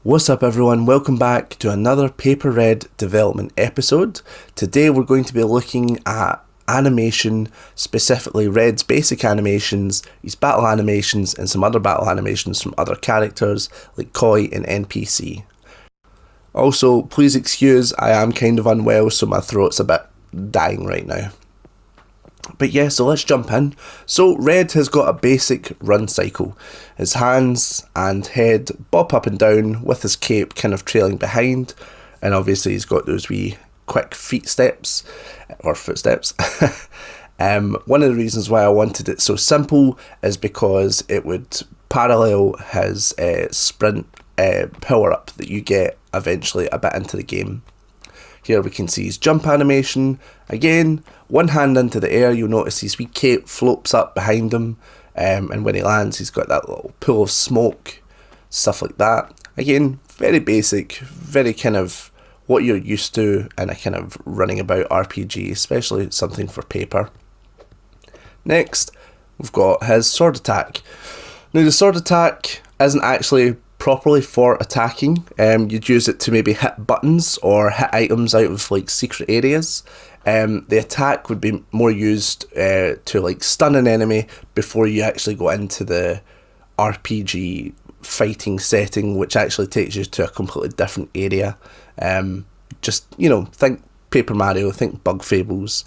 What's up everyone, welcome back to another Paper Red development episode. Today we're going to be looking at animation, specifically Red's basic animations, his battle animations and some other battle animations from other characters like Koi and NPC. Also, please excuse, I am kind of unwell so my throat's a bit dying right now. But yeah, so let's jump in. So Red has got a basic run cycle. His hands and head bop up and down with his cape kind of trailing behind, and obviously he's got those wee quick footsteps. One of the reasons why I wanted it so simple is because it would parallel his sprint power up that you get eventually a bit into the game. Here we can see his jump animation. Again, one hand into the air, you'll notice his wee cape floats up behind him, and when he lands he's got that little pool of smoke, stuff like that. Again, very basic, very kind of what you're used to in a kind of running about RPG, especially something for paper. Next, we've got his sword attack. Now the sword attack isn't actually properly for attacking. You'd use it to maybe hit buttons or hit items out of like secret areas. The attack would be more used to like stun an enemy before you actually go into the RPG fighting setting, which actually takes you to a completely different area. Just, you know, think Paper Mario, think Bug Fables.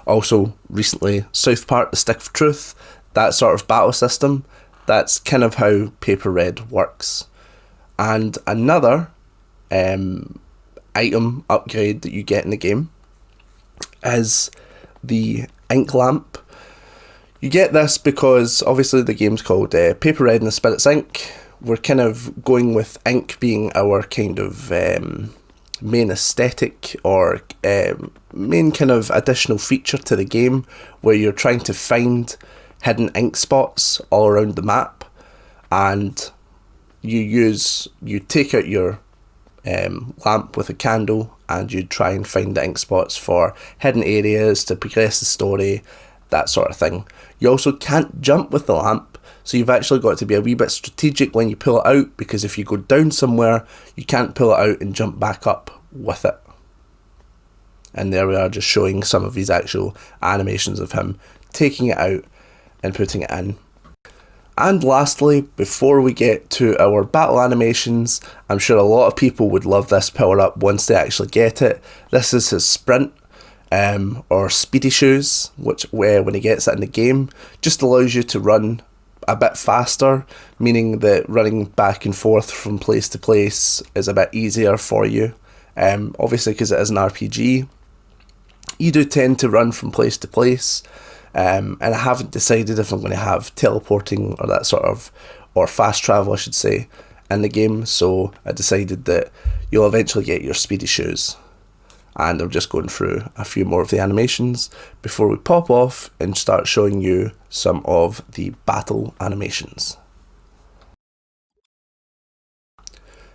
Also recently South Park, The Stick of Truth, that sort of battle system. That's kind of how Paper Red works. And another item upgrade that you get in the game is the ink lamp. You get this because obviously the game's called Paper Red and the Spirit's Ink. We're kind of going with ink being our kind of main aesthetic or main kind of additional feature to the game, where you're trying to find hidden ink spots all around the map, and you take out your lamp with a candle and you try and find the ink spots for hidden areas to progress the story, that sort of thing. You also can't jump with the lamp, so you've actually got to be a wee bit strategic when you pull it out, because if you go down somewhere you can't pull it out and jump back up with it. And there we are, just showing some of his actual animations of him taking it out and putting it in. And lastly, before we get to our battle animations, I'm sure a lot of people would love this power up once they actually get it. This is his sprint or speedy shoes, which when he gets it in the game just allows you to run a bit faster, meaning that running back and forth from place to place is a bit easier for you. Obviously, because it is an RPG, you do tend to run from place to place. And I haven't decided if I'm going to have teleporting or that sort of, or fast travel I should say, in the game, so I decided that you'll eventually get your speedy shoes. And I'm just going through a few more of the animations before we pop off and start showing you some of the battle animations.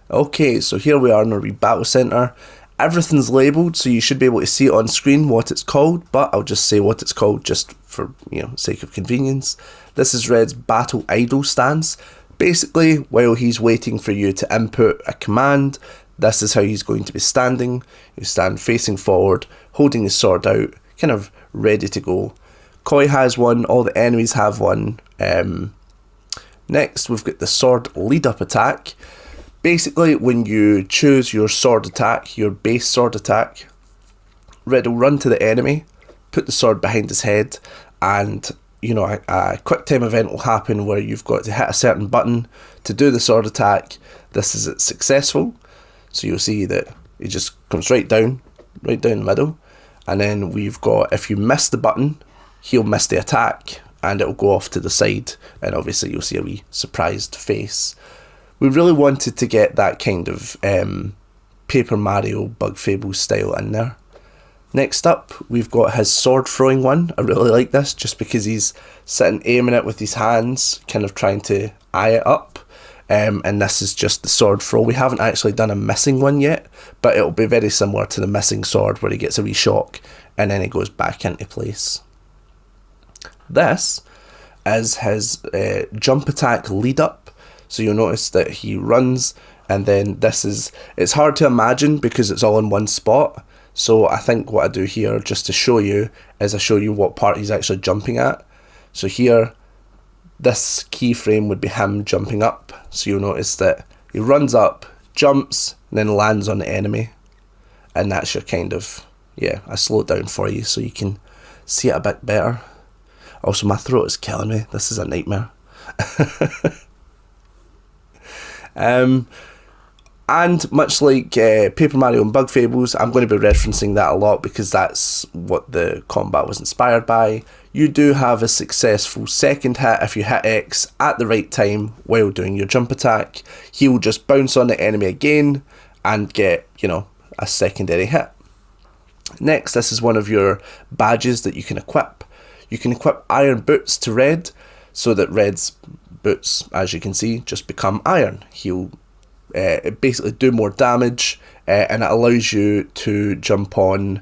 Okay, so here we are in our wee battle centre. Everything's labelled, so you should be able to see it on screen what it's called, but I'll just say what it's called just for, sake of convenience. This is Red's battle idle stance. Basically, while he's waiting for you to input a command, this is how he's going to be standing. You stand facing forward, holding his sword out, kind of ready to go. Koi has one, all the enemies have one. Next, we've got the sword lead up attack. Basically, when you choose your sword attack, your base sword attack, Red will run to the enemy, put the sword behind his head, and a quick time event will happen where you've got to hit a certain button to do the sword attack. This is it successful, so you'll see that it just comes right down the middle, and then we've got, if you miss the button, he'll miss the attack and it'll go off to the side, and obviously you'll see a wee surprised face. We really wanted to get that kind of Paper Mario Bug Fables style in there. Next up, we've got his sword throwing one. I really like this just because he's sitting aiming it with his hands, kind of trying to eye it up. And this is just the sword throw. We haven't actually done a missing one yet, but it'll be very similar to the missing sword where he gets a wee shock and then he goes back into place. This is his jump attack lead up. So you'll notice that he runs and then it's hard to imagine because it's all in one spot. So I think what I do here, just to show you, is I show you what part he's actually jumping at. So here, this keyframe would be him jumping up. So you'll notice that he runs up, jumps, and then lands on the enemy. And that's your kind of, yeah, I slow it down for you so you can see it a bit better. Also, my throat is killing me. This is a nightmare. And much like Paper Mario and Bug Fables, I'm going to be referencing that a lot because that's what the combat was inspired by. You do have a successful second hit if you hit X at the right time while doing your jump attack. He'll just bounce on the enemy again and get, a secondary hit. Next, this is one of your badges that you can equip. You can equip iron boots to Red, so that Red's boots, as you can see, just become iron. He'll basically do more damage, and it allows you to jump on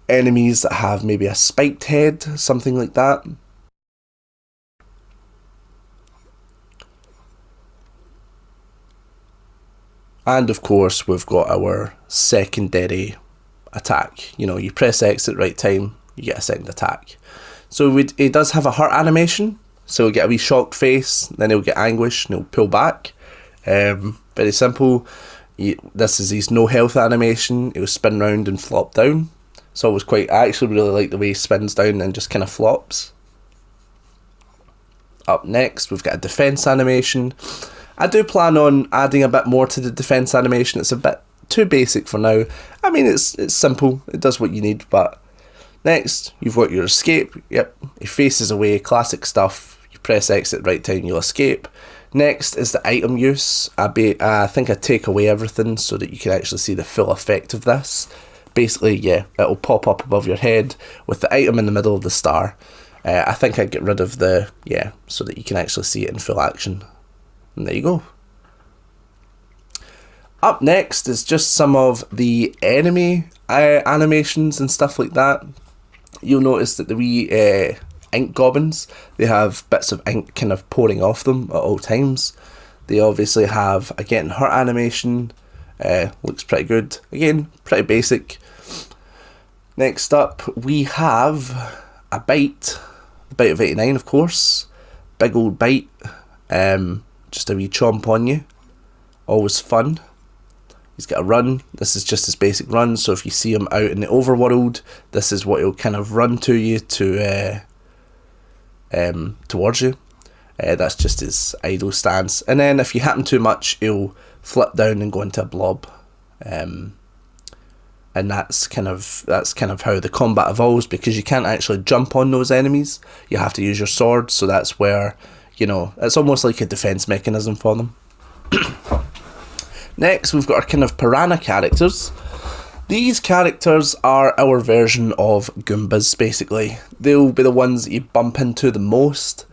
enemies that have maybe a spiked head, something like that. And of course, we've got our secondary attack. You press X at the right time, you get a second attack. So it does have a heart animation, so he'll get a wee shocked face, then he'll get anguish and he'll pull back. Very simple. This is his no health animation. He'll spin round and flop down. It's always I actually really like the way he spins down and just kind of flops. Up next, we've got a defense animation. I do plan on adding a bit more to the defense animation. It's a bit too basic for now. I mean, it's simple. It does what you need, but next, you've got your escape. Yep, he faces away, classic stuff. You press X at the right time, you'll escape. Next is the item use. I think I take away everything so that you can actually see the full effect of this. Basically, yeah, it'll pop up above your head with the item in the middle of the star. I think I get rid of so that you can actually see it in full action. And there you go. Up next is just some of the enemy animations and stuff like that. You'll notice that the wee ink goblins, they have bits of ink kind of pouring off them at all times. They obviously have a getting hurt animation. Looks pretty good. Again, pretty basic. Next up, we have a bite. The bite of 89, of course. Big old bite. Just a wee chomp on you. Always fun. He's got a run. This is just his basic run. So if you see him out in the overworld, this is what he'll kind of run to you towards you. That's just his idle stance. And then if you hit him too much, he'll flip down and go into a blob. And that's kind of how the combat evolves, because you can't actually jump on those enemies. You have to use your sword. So that's where, it's almost like a defense mechanism for them. Next, we've got our kind of piranha characters. These characters are our version of Goombas, basically. They'll be the ones that you bump into the most.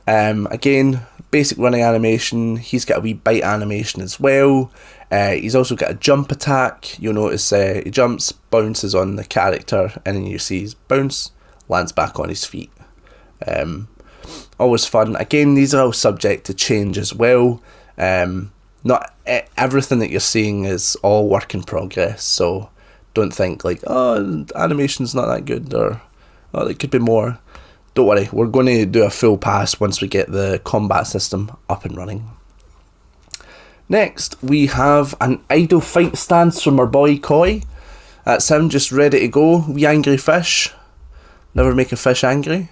Again, basic running animation. He's got a wee bite animation as well. He's also got a jump attack. You'll notice he jumps, bounces on the character, and then you see his bounce, lands back on his feet. Always fun. Again, these are all subject to change as well. Not everything that you're seeing is all work in progress, so don't think like, animation's not that good, or it could be more. Don't worry, we're going to do a full pass once we get the combat system up and running. Next, we have an idle fight stance from our boy Koi. That's him, just ready to go. We angry fish. Never make a fish angry.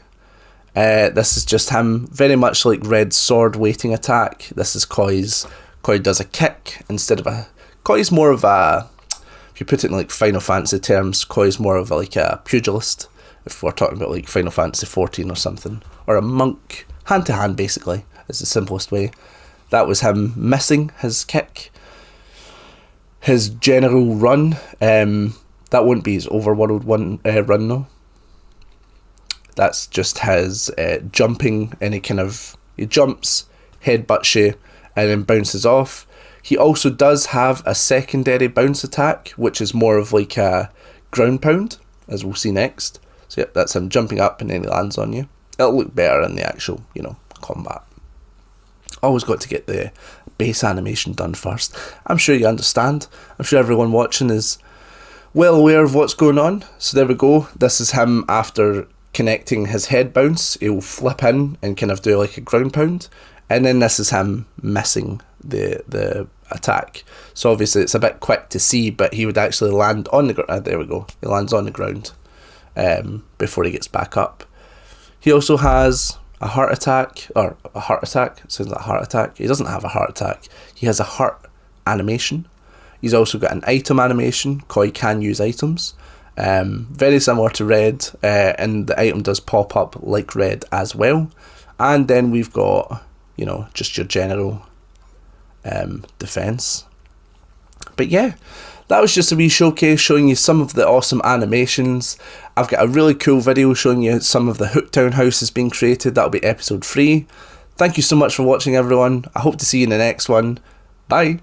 This is just him, very much like Red's sword waiting attack. This is Koi's. Koi does a kick instead of a... Koi's more of a... If you put it in like Final Fantasy terms, Koi's more of like a pugilist. If we're talking about like Final Fantasy 14 or something. Or a monk. Hand to hand, basically, is the simplest way. That was him missing his kick. His general run, that won't be his overworld run though. That's just his jumping, and he jumps, headbutts you, and then bounces off. He also does have a secondary bounce attack, which is more of like a ground pound, as we'll see next. So yeah, that's him jumping up and then he lands on you. It'll look better in the actual, combat. Always got to get the base animation done first. I'm sure you understand. I'm sure everyone watching is well aware of what's going on. So there we go. This is him after connecting his head bounce. He'll flip in and kind of do like a ground pound. And then this is him missing the attack. So obviously it's a bit quick to see, but he would actually land on the ground. There we go. He lands on the ground before he gets back up. He also has a heart attack, or a heart attack. It sounds like a heart attack. He doesn't have a heart attack. He has a heart animation. He's also got an item animation, because he can use items. Very similar to Red, and the item does pop up like Red as well. And then we've got, you know, just your general defense. But yeah, that was just a wee showcase showing you some of the awesome animations. I've got a really cool video showing you some of the Hooktown houses being created. That'll be episode 3. Thank you so much for watching, everyone. I hope to see you in the next one. Bye.